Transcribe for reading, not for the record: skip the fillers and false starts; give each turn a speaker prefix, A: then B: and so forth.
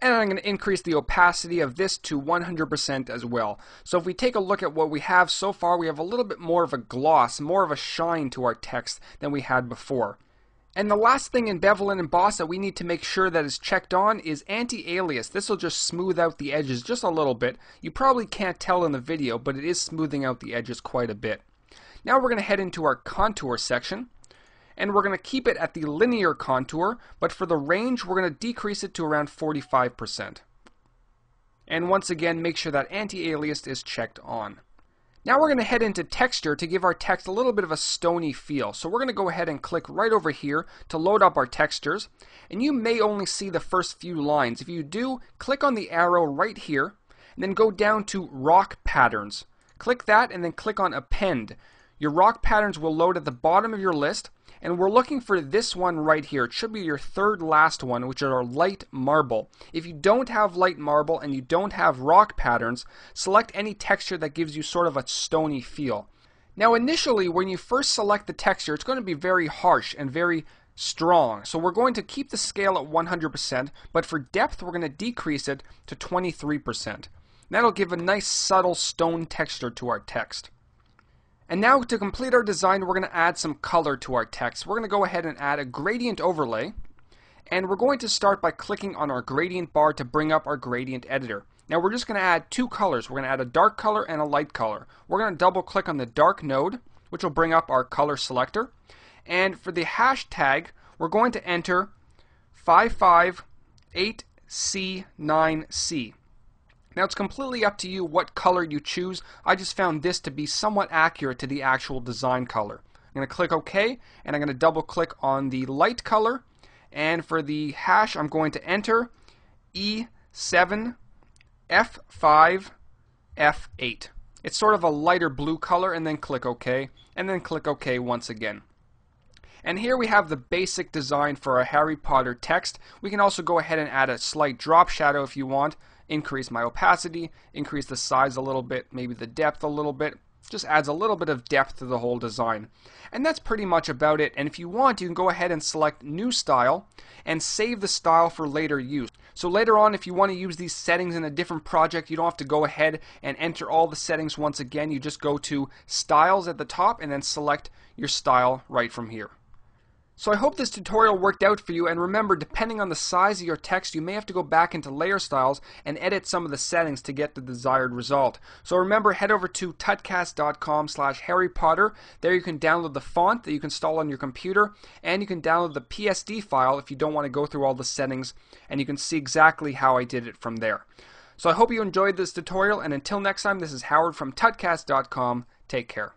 A: And I'm going to increase the opacity of this to 100% as well. So if we take a look at what we have so far, we have a little bit more of a gloss, more of a shine to our text than we had before. And the last thing in bevel and emboss that we need to make sure that is checked on is anti-alias. This will just smooth out the edges just a little bit. You probably can't tell in the video, but it is smoothing out the edges quite a bit. Now we're going to head into our contour section. And we're going to keep it at the linear contour, but for the range we're going to decrease it to around 45%. And once again, make sure that anti-alias is checked on. Now we're going to head into texture to give our text a little bit of a stony feel. So we're going to go ahead and click right over here to load up our textures. And you may only see the first few lines. If you do, click on the arrow right here, and then go down to Rock Patterns. Click that and then click on Append. Your rock patterns will load at the bottom of your list. And we're looking for this one right here. It should be your third last one, which is our light marble. If you don't have light marble and you don't have rock patterns, select any texture that gives you sort of a stony feel. Now initially, when you first select the texture, it's going to be very harsh and very strong. So we're going to keep the scale at 100%, but for depth, we're going to decrease it to 23%. That'll give a nice subtle stone texture to our text. And now to complete our design, we're going to add some color to our text. We're going to go ahead and add a gradient overlay. And we're going to start by clicking on our gradient bar to bring up our gradient editor. Now we're just going to add two colors. We're going to add a dark color and a light color. We're going to double click on the dark node, which will bring up our color selector. And for the hashtag, we're going to enter 558C9C. Now it's completely up to you what color you choose. I just found this to be somewhat accurate to the actual design color. I'm going to click OK, and I'm going to double click on the light color. And for the hash, I'm going to enter E7F5F8. It's sort of a lighter blue color, and then click OK, and then click OK once again. And here we have the basic design for our Harry Potter text. We can also go ahead and add a slight drop shadow if you want. Increase my opacity, increase the size a little bit, maybe the depth a little bit. Just adds a little bit of depth to the whole design. And that's pretty much about it. And if you want, you can go ahead and select New Style and save the style for later use. So later on, if you want to use these settings in a different project, you don't have to go ahead and enter all the settings once again. You just go to Styles at the top and then select your style right from here. So I hope this tutorial worked out for you, and remember, depending on the size of your text, you may have to go back into layer styles and edit some of the settings to get the desired result. So remember, head over to tutcast.com/HarryPotter. There you can download the font that you can install on your computer, and you can download the PSD file if you don't want to go through all the settings, and you can see exactly how I did it from there. So I hope you enjoyed this tutorial, and until next time, this is Howard from tutcast.com. Take care.